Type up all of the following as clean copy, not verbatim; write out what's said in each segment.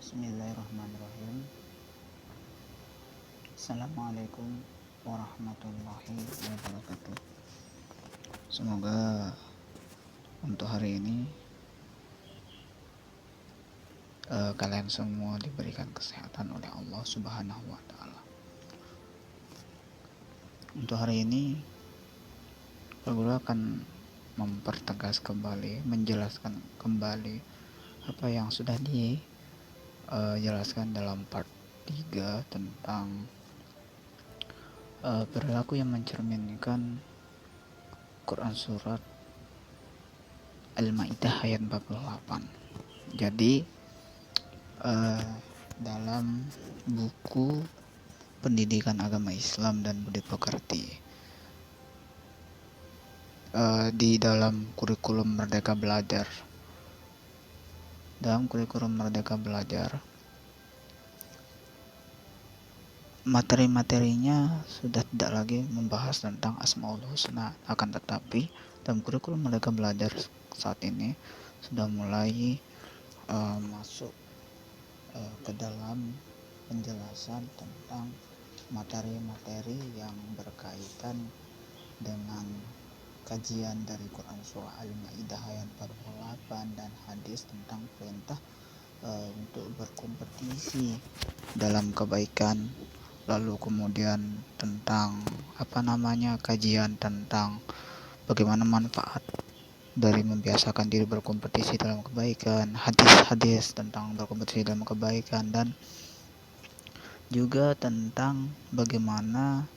Bismillahirrahmanirrahim. Assalamualaikum warahmatullahi wabarakatuh. Semoga untuk hari ini kalian semua diberikan kesehatan oleh Allah Subhanahu wa Ta'ala. Untuk hari ini Guru akan mempertegas kembali, menjelaskan kembali apa yang sudah dijelaskan dalam part 3 tentang perilaku yang mencerminkan Quran surat Al-Maidah ayat 48. Jadi dalam buku Pendidikan Agama Islam dan Budi Pekerti, di dalam kurikulum Merdeka Belajar, materi-materinya sudah tidak lagi membahas tentang Asmaul Husna, akan tetapi dalam kurikulum Merdeka Belajar saat ini sudah mulai masuk ke dalam penjelasan tentang materi-materi yang berkaitan dengan kajian dari Quran Surah Al-Maidah ayat 48 dan hadis tentang perintah untuk berkompetisi dalam kebaikan, lalu kemudian tentang kajian tentang bagaimana manfaat dari membiasakan diri berkompetisi dalam kebaikan, hadis-hadis tentang berkompetisi dalam kebaikan, dan juga tentang bagaimana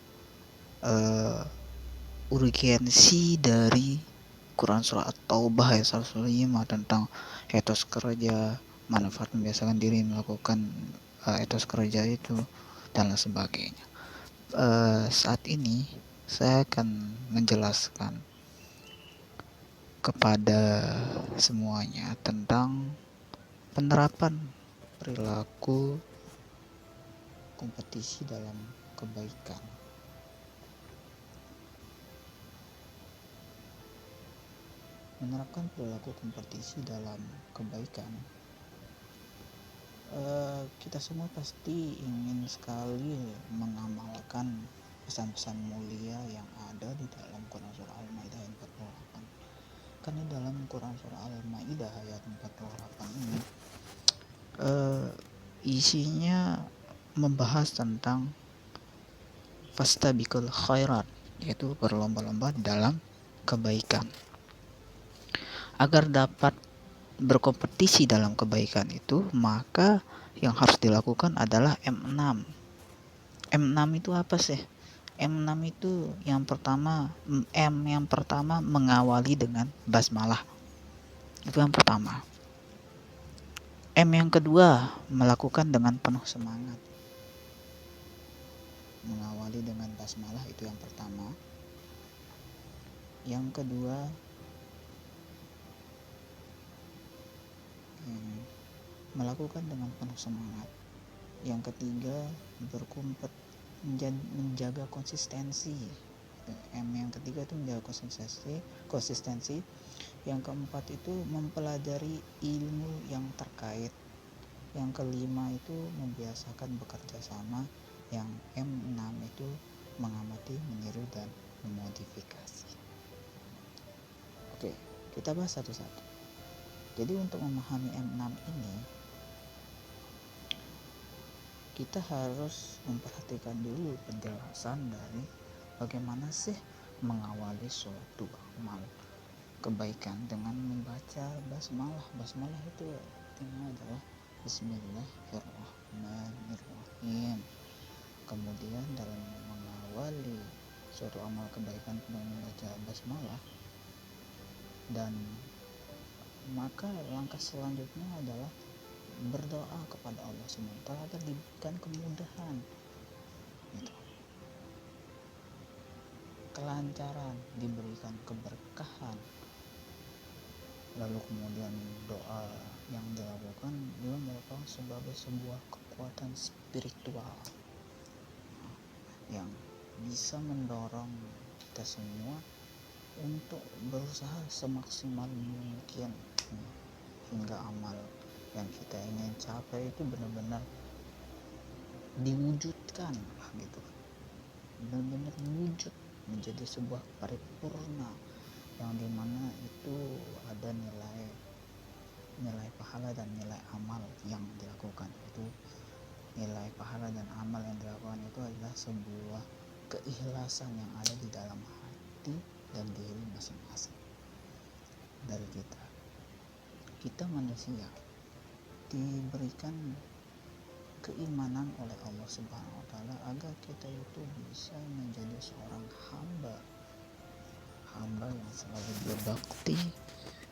urgensi dari Quran Surah At-Taubah ayat 105 tentang etos kerja, manfaat membiasakan diri melakukan etos kerja itu, dan lain sebagainya. Saat ini saya akan menjelaskan kepada semuanya tentang penerapan perilaku kompetisi dalam kebaikan. Menerapkan perilaku kompetisi dalam kebaikan, kita semua pasti ingin sekali mengamalkan pesan-pesan mulia yang ada di dalam Quran Surah Al-Maidah ayat 48. Karena dalam Quran Surah Al-Maidah ayat 48 ini isinya membahas tentang fastabiqul khairat, yaitu berlomba-lomba dalam kebaikan. Agar dapat berkompetisi dalam kebaikan itu, maka yang harus dilakukan adalah M6. M6 itu apa sih? M6 itu yang pertama mengawali dengan basmalah. Itu yang pertama. M yang kedua, melakukan dengan penuh semangat. Mengawali dengan basmalah itu yang pertama. Yang kedua, melakukan dengan penuh semangat. Yang ketiga, menjaga konsistensi. M yang ketiga itu menjaga konsistensi. Yang keempat itu mempelajari ilmu yang terkait. Yang kelima itu membiasakan bekerja sama. Yang M6 itu mengamati, meniru, dan memodifikasi. Oke, kita bahas satu-satu. Jadi untuk memahami M6 ini, kita harus memperhatikan dulu penjelasan dari bagaimana sih mengawali suatu amal kebaikan dengan membaca basmalah. Basmalah itu artinya adalah Bismillahirrahmanirrahim. Kemudian dalam mengawali suatu amal kebaikan dengan membaca basmalah, dan maka langkah selanjutnya adalah berdoa kepada Allah SWT agar diberikan kemudahan, kelancaran, diberikan keberkahan. Lalu kemudian doa yang dilakukan juga merupakan sebagai sebuah kekuatan spiritual yang bisa mendorong kita semua untuk berusaha semaksimal mungkin hingga amal yang kita ingin capai itu benar-benar diwujudkan lah gitu, benar-benar wujud menjadi sebuah paripurna yang dimana itu ada nilai pahala dan nilai amal yang dilakukan. Itu nilai pahala dan amal yang dilakukan itu adalah sebuah keikhlasan yang ada di dalam hati dan diri masing-masing dari kita. Kita manusia diberikan keimanan oleh Allah Subhanahu wa taala agar kita itu bisa menjadi seorang hamba yang selalu berbakti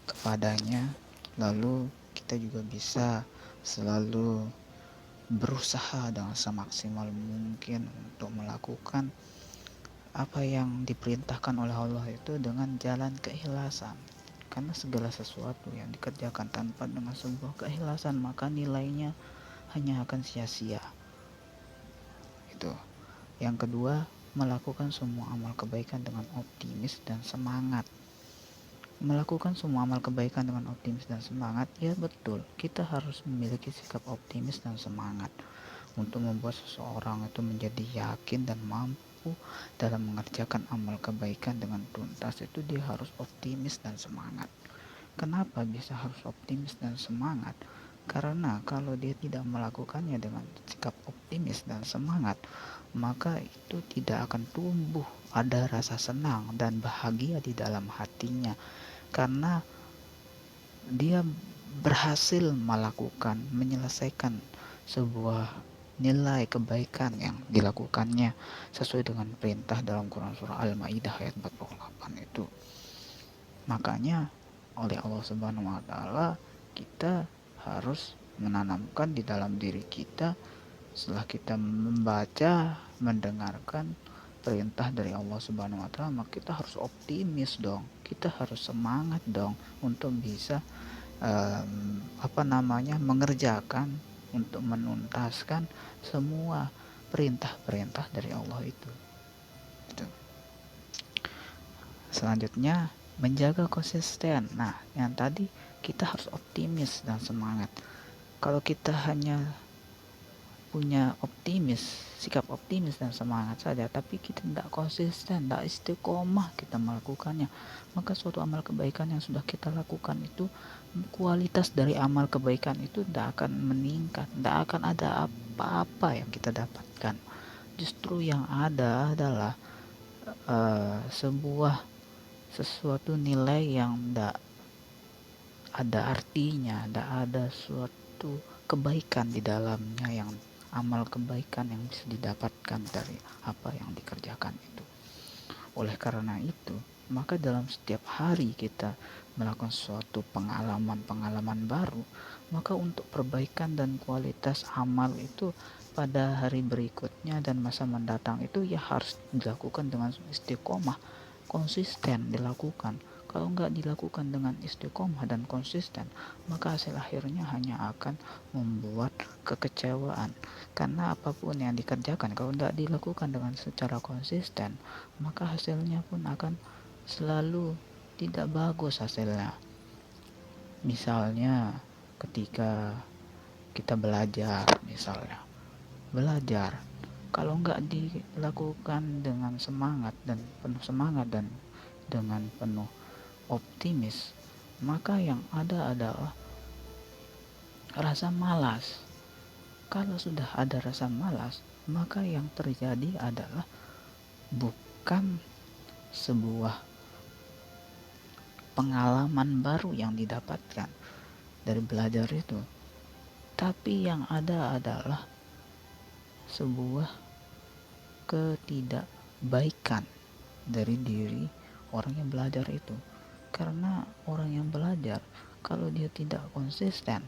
kepadanya, lalu kita juga bisa selalu berusaha dengan semaksimal mungkin untuk melakukan apa yang diperintahkan oleh Allah itu dengan jalan keikhlasan. Karena segala sesuatu yang dikerjakan tanpa dengan sebuah keikhlasan, maka nilainya hanya akan sia-sia. Itu. Yang kedua, melakukan semua amal kebaikan dengan optimis dan semangat. Melakukan semua amal kebaikan dengan optimis dan semangat, ya betul, kita harus memiliki sikap optimis dan semangat untuk membuat seseorang itu menjadi yakin dan mampu dalam mengerjakan amal kebaikan dengan tuntas. Itu dia harus optimis dan semangat. Kenapa bisa harus optimis dan semangat? Karena kalau dia tidak melakukannya dengan sikap optimis dan semangat, maka itu tidak akan tumbuh ada rasa senang dan bahagia di dalam hatinya, karena dia berhasil menyelesaikan sebuah nilai kebaikan yang dilakukannya sesuai dengan perintah dalam Quran surah Al-Maidah ayat 48 itu. Makanya oleh Allah Subhanahu wa taala kita harus menanamkan di dalam diri kita, setelah kita membaca, mendengarkan perintah dari Allah Subhanahu wa taala, maka kita harus optimis dong. Kita harus semangat dong untuk bisa mengerjakan, untuk menuntaskan semua perintah-perintah dari Allah itu. Selanjutnya, menjaga konsisten. Nah, yang tadi kita harus optimis dan semangat. Kalau kita hanya punya sikap optimis dan semangat saja, tapi kita tidak konsisten, tidak istiqomah kita melakukannya, maka suatu amal kebaikan yang sudah kita lakukan itu, kualitas dari amal kebaikan itu tidak akan meningkat, tidak akan ada apa-apa yang kita dapatkan. Justru yang ada adalah sesuatu nilai yang tidak ada artinya, tidak ada suatu kebaikan di dalamnya, yang amal kebaikan yang bisa didapatkan dari apa yang dikerjakan itu. Oleh karena itu, maka dalam setiap hari kita melakukan suatu pengalaman baru, maka untuk perbaikan dan kualitas amal itu pada hari berikutnya dan masa mendatang itu ya harus dilakukan dengan istiqomah, konsisten dilakukan. Kalau nggak dilakukan dengan istiqomah dan konsisten, maka hasil akhirnya hanya akan membuat kekecewaan. Karena apapun yang dikerjakan, kalau tidak dilakukan dengan secara konsisten, maka hasilnya pun akan selalu tidak bagus hasilnya. Misalnya ketika kita belajar, kalau nggak dilakukan dengan semangat dan dengan penuh optimis, maka yang ada adalah rasa malas. Kalau sudah ada rasa malas, maka yang terjadi adalah bukan sebuah pengalaman baru yang didapatkan dari belajar itu, tapi yang ada adalah sebuah ketidakbaikan dari diri orang yang belajar itu. Karena orang yang belajar, kalau dia tidak konsisten,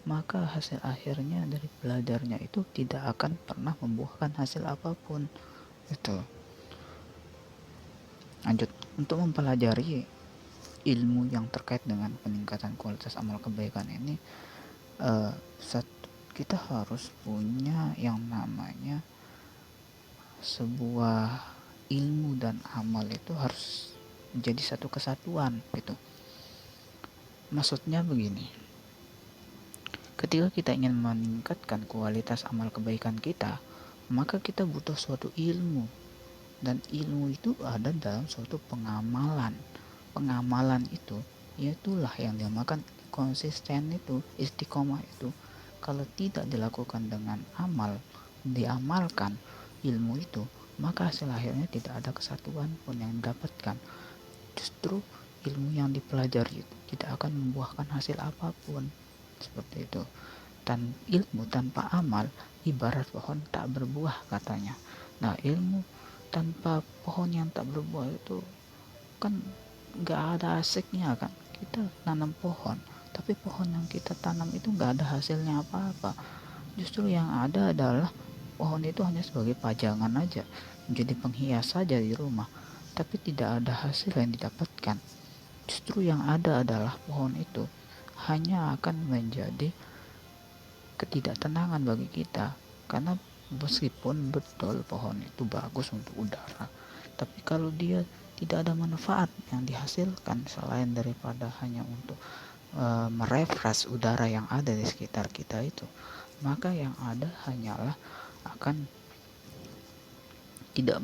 maka hasil akhirnya dari belajarnya itu tidak akan pernah membuahkan hasil apapun. Itu. Lanjut, untuk mempelajari ilmu yang terkait dengan peningkatan kualitas amal kebaikan ini, kita harus punya yang namanya sebuah ilmu dan amal itu harus menjadi satu kesatuan gitu. Maksudnya begini, Ketika kita ingin meningkatkan kualitas amal kebaikan kita, maka kita butuh suatu ilmu, dan ilmu itu ada dalam suatu pengamalan. Pengamalan itu itulah yang dinamakan konsisten, itu istiqomah. Itu kalau tidak dilakukan dengan amal, diamalkan ilmu itu, maka hasil akhirnya tidak ada kesatuan pun yang didapatkan. Justru ilmu yang dipelajari itu tidak akan membuahkan hasil apapun. Seperti itu. Ilmu tanpa amal ibarat pohon tak berbuah, katanya. Nah, ilmu tanpa pohon yang tak berbuah itu kan gak ada asiknya kan. Kita tanam pohon, tapi pohon yang kita tanam itu gak ada hasilnya apa-apa. Justru yang ada adalah pohon itu hanya sebagai pajangan aja, menjadi penghias saja di rumah, tapi tidak ada hasil yang didapatkan. Justru yang ada adalah pohon itu hanya akan menjadi ketidaktenangan bagi kita, karena meskipun betul pohon itu bagus untuk udara, tapi kalau dia tidak ada manfaat yang dihasilkan selain daripada hanya untuk merefresh udara yang ada di sekitar kita itu, maka yang ada hanyalah akan tidak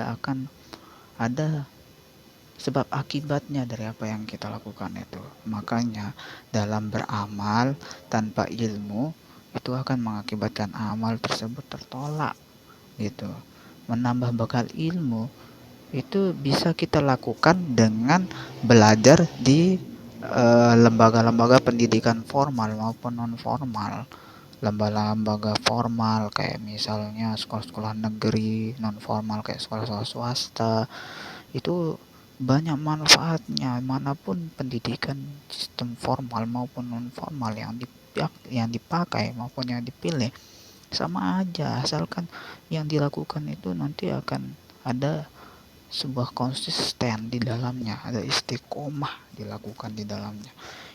akan ada sebab akibatnya dari apa yang kita lakukan itu. Makanya dalam beramal tanpa ilmu itu akan mengakibatkan amal tersebut tertolak gitu. Menambah bekal ilmu itu bisa kita lakukan dengan belajar di lembaga-lembaga pendidikan formal maupun non formal. Lembaga-lembaga formal kayak misalnya sekolah-sekolah negeri, non formal kayak sekolah-sekolah swasta, itu banyak manfaatnya. Manapun pendidikan sistem formal maupun non formal yang dipakai maupun yang dipilih sama aja, asalkan yang dilakukan itu nanti akan ada sebuah konsisten di dalamnya, ada istiqomah dilakukan di dalamnya.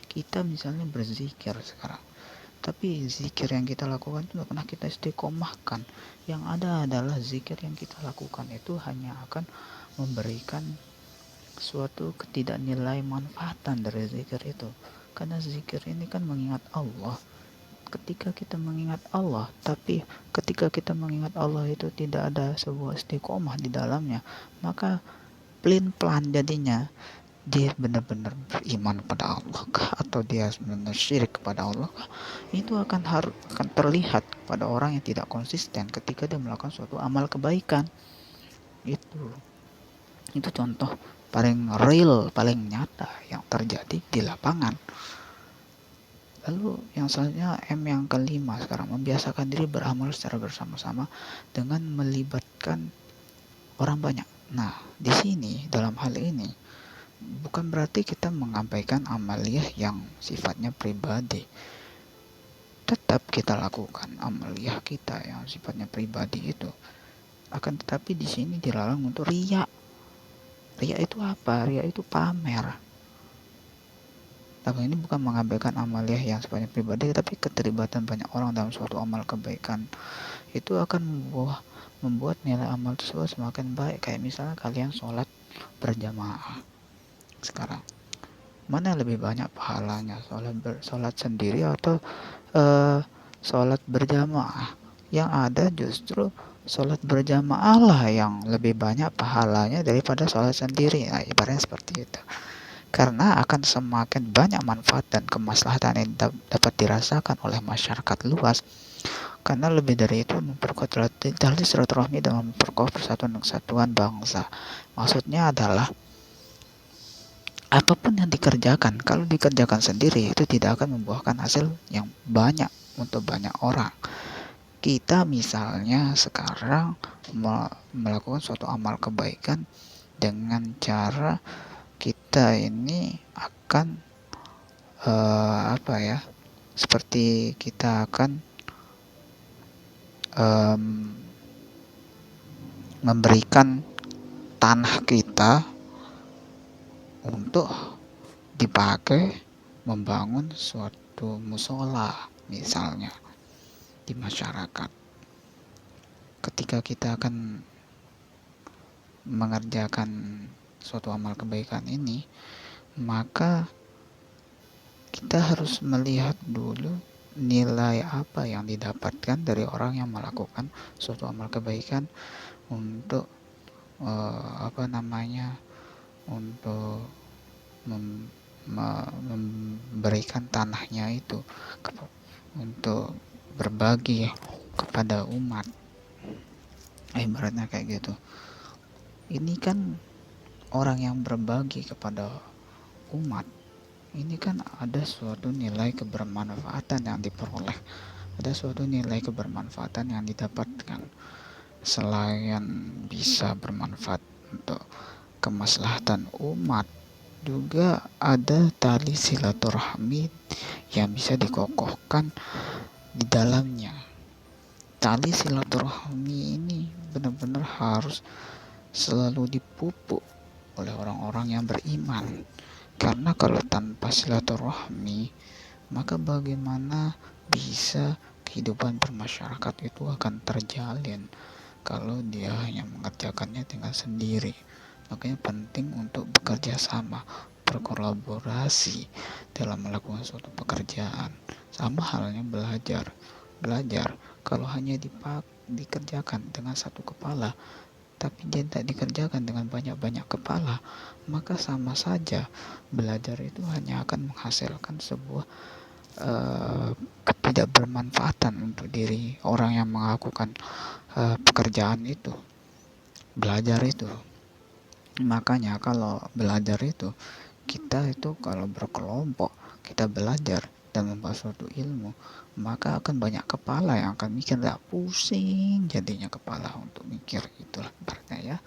Kita misalnya berzikir sekarang, tapi zikir yang kita lakukan itu tidak pernah kita istiqomahkan. Yang ada adalah zikir yang kita lakukan itu hanya akan memberikan suatu ketidaknilai manfaatan dari zikir itu. Karena zikir ini kan mengingat Allah. Ketika kita mengingat Allah, tapi ketika kita mengingat Allah itu tidak ada sebuah istiqomah di dalamnya, maka pelin-pelan jadinya dia benar-benar beriman kepada Allah kah, atau dia benar-benar syirik kepada Allah kah, itu akan terlihat pada orang yang tidak konsisten ketika dia melakukan suatu amal kebaikan. Itu contoh paling real, paling nyata yang terjadi di lapangan. Lalu yang selanjutnya, yang kelima sekarang, membiasakan diri beramal secara bersama-sama dengan melibatkan orang banyak. Nah, di sini dalam hal ini bukan berarti kita mengabaikan amaliyah yang sifatnya pribadi. Tetap kita lakukan amaliyah kita yang sifatnya pribadi itu. Akan tetapi di sini dilarang untuk riya. Riya itu apa? Riya itu pamer. Tapi ini bukan mengabaikan amaliyah yang sifatnya pribadi, tapi keterlibatan banyak orang dalam suatu amal kebaikan itu akan membuat nilai amal tersebut semakin baik. Kayak misalnya kalian sholat berjamaah sekarang, mana lebih banyak pahalanya, sholat sendiri atau sholat berjamaah? Yang ada justru sholat berjamaah lah yang lebih banyak pahalanya daripada sholat sendiri. Nah, ibaratnya seperti itu. Karena akan semakin banyak manfaat dan kemaslahatan yang dapat dirasakan oleh masyarakat luas. Karena lebih dari itu memperkuat tali silaturahmi dan memperkuat persatuan dan kesatuan bangsa. Maksudnya adalah apapun yang dikerjakan, kalau dikerjakan sendiri itu tidak akan membuahkan hasil yang banyak untuk banyak orang. Kita misalnya sekarang melakukan suatu amal kebaikan dengan cara kita ini akan seperti kita akan memberikan tanah kita untuk dipakai membangun suatu musola misalnya di masyarakat. Ketika kita akan mengerjakan suatu amal kebaikan ini, maka kita harus melihat dulu nilai apa yang didapatkan dari orang yang melakukan suatu amal kebaikan untuk untuk memberikan tanahnya itu untuk berbagi kepada umat, ibaratnya kayak gitu. Ini kan orang yang berbagi kepada umat, ini kan ada suatu nilai kebermanfaatan yang diperoleh, ada suatu nilai kebermanfaatan yang didapatkan. Selain bisa bermanfaat untuk kemaslahatan umat, juga ada tali silaturahmi yang bisa dikokohkan di dalamnya. Tali silaturahmi ini benar-benar harus selalu dipupuk oleh orang-orang yang beriman. Karena kalau tanpa silaturahmi, maka bagaimana bisa kehidupan bermasyarakat itu akan terjalin kalau dia hanya mengerjakannya dengan sendiri. Makanya penting untuk bekerja sama, berkolaborasi dalam melakukan suatu pekerjaan. Sama halnya belajar kalau hanya dikerjakan dengan satu kepala, tapi dia tidak dikerjakan dengan banyak-banyak kepala, maka sama saja belajar itu hanya akan menghasilkan sebuah ketidakbermanfaatan untuk diri orang yang melakukan pekerjaan itu, belajar itu. Makanya kalau belajar itu, kita itu kalau berkelompok, kita belajar dan membahas suatu ilmu, maka akan banyak kepala yang akan mikir, tidak pusing jadinya kepala untuk mikir. Itulah ibaratnya ya.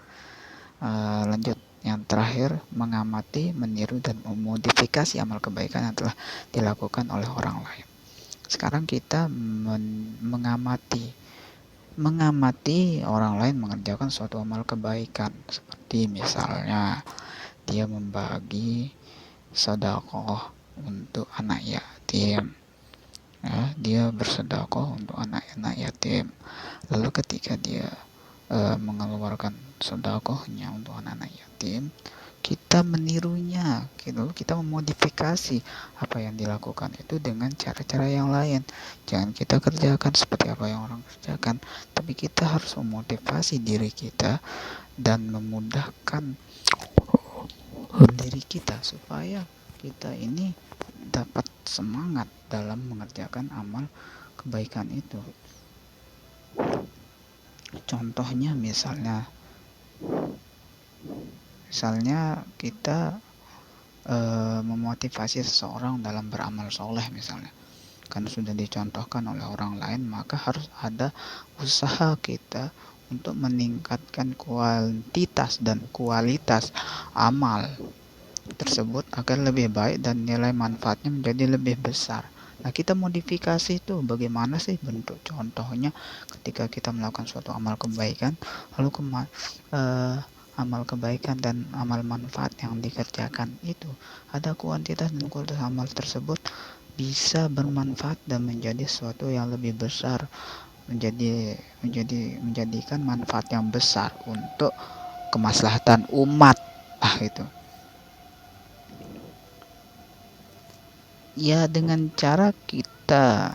Lanjut, yang terakhir, mengamati, meniru, dan memodifikasi amal kebaikan yang telah dilakukan oleh orang lain. Sekarang kita mengamati orang lain mengerjakan suatu amal kebaikan, seperti misalnya dia membagi sedekah untuk anak yatim, ya, dia bersedekah untuk anak-anak yatim. Lalu ketika dia mengeluarkan sedekahnya untuk anak-anak yatim, kita menirunya, lalu kita memodifikasi apa yang dilakukan itu dengan cara-cara yang lain. Jangan kita kerjakan seperti apa yang orang kerjakan, tapi kita harus memotivasi diri kita dan memudahkan diri kita supaya kita ini dapat semangat dalam mengerjakan amal kebaikan itu. Contohnya misalnya kita memotivasi seseorang dalam beramal soleh misalnya, karena sudah dicontohkan oleh orang lain, maka harus ada usaha kita untuk meningkatkan kuantitas dan kualitas amal tersebut agar lebih baik dan nilai manfaatnya menjadi lebih besar. Nah, kita modifikasi itu bagaimana sih bentuk contohnya ketika kita melakukan suatu amal kebaikan, lalu amal kebaikan dan amal manfaat yang dikerjakan itu ada kuantitas dan kualitas amal tersebut bisa bermanfaat dan menjadi sesuatu yang lebih besar, menjadikan manfaat yang besar untuk kemaslahatan umat. Itu ya, dengan cara kita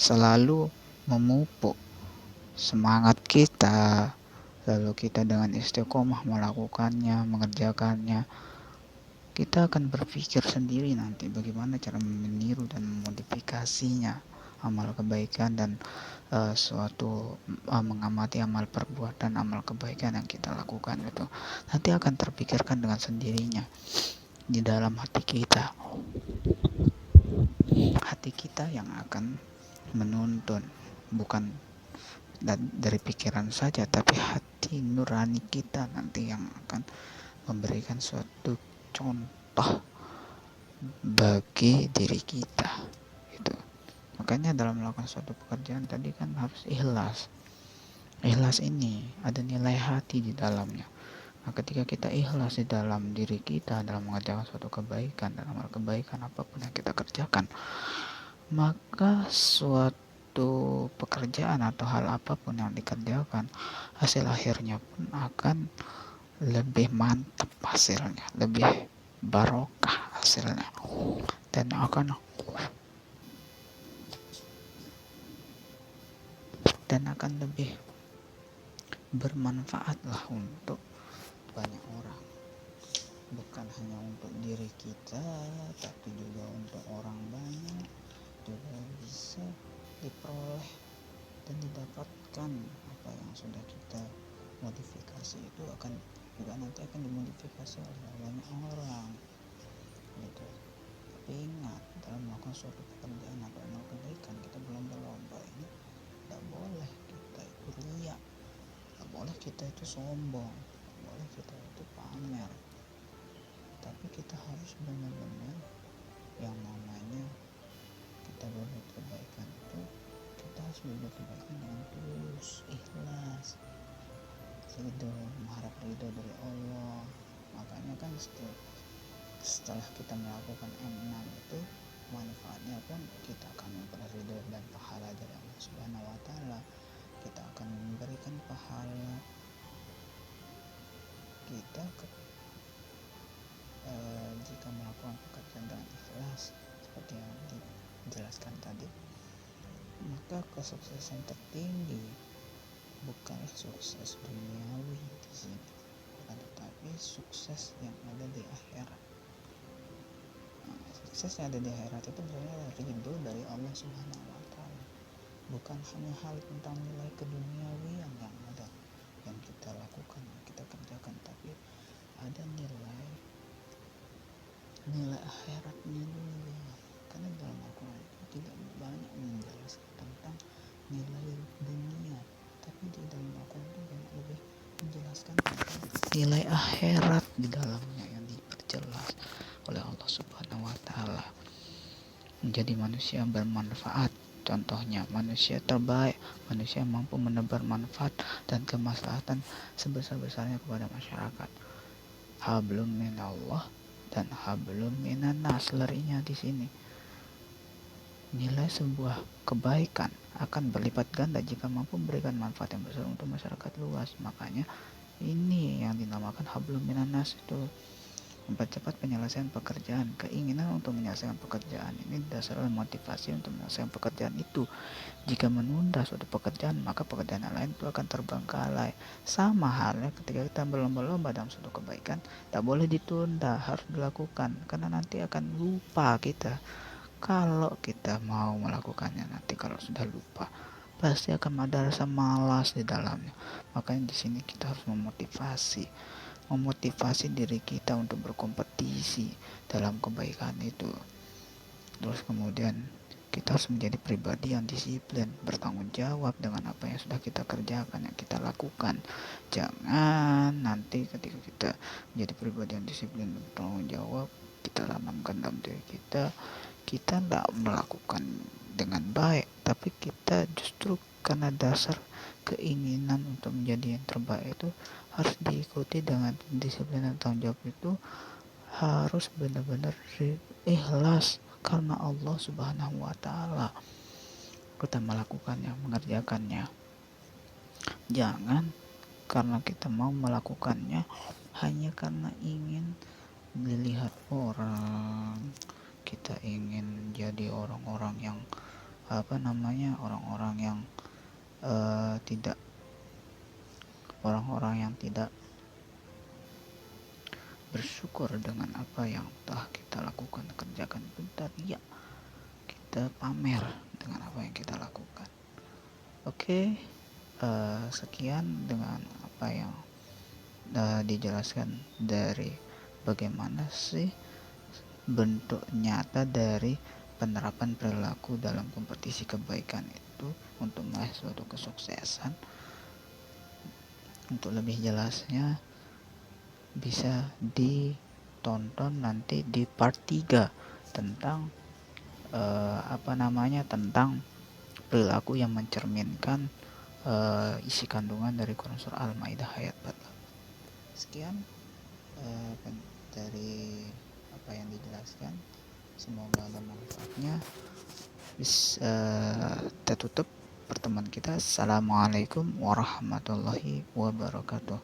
selalu memupuk semangat kita, lalu kita dengan istiqomah melakukannya, mengerjakannya, kita akan berpikir sendiri nanti bagaimana cara meniru dan memodifikasinya amal kebaikan dan mengamati amal perbuatan, amal kebaikan yang kita lakukan itu nanti akan terpikirkan dengan sendirinya di dalam hati kita yang akan menuntun, bukan dari pikiran saja, tapi hati nurani kita nanti yang akan memberikan suatu contoh bagi diri kita itu. Makanya dalam melakukan suatu pekerjaan tadi kan harus ikhlas ini ada nilai hati di dalamnya. Nah, ketika kita ikhlas di dalam diri kita dalam mengerjakan suatu kebaikan dan amal kebaikan apapun yang kita kerjakan, maka suatu pekerjaan atau hal apapun yang dikerjakan, hasil akhirnya pun akan lebih mantap hasilnya, lebih barokah hasilnya, dan akan dan akan lebih bermanfaat lah untuk banyak orang, bukan hanya untuk diri kita tapi juga untuk orang banyak juga bisa diperoleh dan didapatkan apa yang sudah kita modifikasi itu akan juga nanti akan dimodifikasi oleh banyak orang gitu. Tapi ingat, dalam melakukan suatu pekerjaan atau amal kebaikan kita berlomba-lomba ini tidak boleh kita itu riya, tidak boleh kita itu sombong, tidak boleh kita itu pamer, tapi kita harus benar-benar yang namanya kita berbuat kebaikan itu kita harus berbuat kebaikan dengan tulus, ikhlas, ridho, mengharap ridho dari Allah. Makanya kan setelah kita melakukan M6 itu manfaatnya pun kita akan memperoleh ridho dan pahala dari Allah Subhanahu wa Ta'ala. Kita akan memberikan pahala kita jika melakukan pekerjaan dengan ikhlas seperti yang dijelaskan tadi. Maka kesuksesan tertinggi bukanlah sukses duniawi di sini, tetapi sukses yang ada di akhirat. Sukses yang ada di akhirat itu sebenarnya ridho dari Allah Subhanahu wa Ta'ala, bukan hanya hal tentang nilai keduniawian yang ada yang kita lakukan, yang kita kerjakan, tapi ada nilai akhiratnya dulu. Karena dalam Al-Quran itu tidak banyak menjelaskan tentang nilai dunia, tapi di dalam Al-Quran itu banyak lebih menjelaskan tentang nilai akhirat di dalamnya yang diperjelas oleh Allah Subhanahu wa Ta'ala. Menjadi manusia yang bermanfaat, contohnya manusia terbaik, manusia yang mampu menebar manfaat dan kemaslahatan sebesar-besarnya kepada masyarakat. Hablum minallah dan hablum minannas, larinya di sini. Nilai sebuah kebaikan akan berlipat ganda jika mampu memberikan manfaat yang besar untuk masyarakat luas. Makanya ini yang dinamakan hablum minannas, itu mempercepat penyelesaian pekerjaan. Keinginan untuk menyelesaikan pekerjaan ini dasarnya motivasi untuk menyelesaikan pekerjaan itu. Jika menunda suatu pekerjaan, maka pekerjaan yang lain itu akan terbengkalai. Sama halnya ketika kita berlomba-lomba dalam suatu kebaikan, tak boleh ditunda, harus dilakukan, karena nanti akan lupa kita. Kalau kita mau melakukannya nanti, kalau sudah lupa, pasti akan ada rasa malas di dalamnya. Makanya di sini kita harus memotivasi diri kita untuk berkompetisi dalam kebaikan itu. Terus kemudian kita harus menjadi pribadi yang disiplin, bertanggung jawab dengan apa yang sudah kita kerjakan, yang kita lakukan. Jangan nanti ketika kita menjadi pribadi yang disiplin dan bertanggung jawab, kita tanamkan dalam diri kita tidak melakukan dengan baik, tapi kita justru karena dasar keinginan untuk menjadi yang terbaik itu harus diikuti dengan disiplin dan tanggung jawab itu harus benar-benar ikhlas karena Allah Subhanahu wa Ta'ala kita melakukannya, mengerjakannya. Jangan karena kita mau melakukannya hanya karena ingin dilihat orang, kita ingin jadi orang-orang yang tidak bersyukur dengan apa yang telah kita lakukan, kerjakan, bentar ya kita pamer dengan apa yang kita lakukan. Oke, sekian dengan apa yang dijelaskan dari bagaimana sih bentuk nyata dari penerapan perilaku dalam kompetisi kebaikan itu untuk meraih suatu kesuksesan. Untuk lebih jelasnya bisa ditonton nanti di part 3 tentang tentang perilaku yang mencerminkan isi kandungan dari Quran Surah Al-Maidah ayat 4. Sekian dari apa yang dijelaskan, semoga ada manfaatnya. Kita tutup pertemuan kita. Assalamualaikum warahmatullahi wabarakatuh.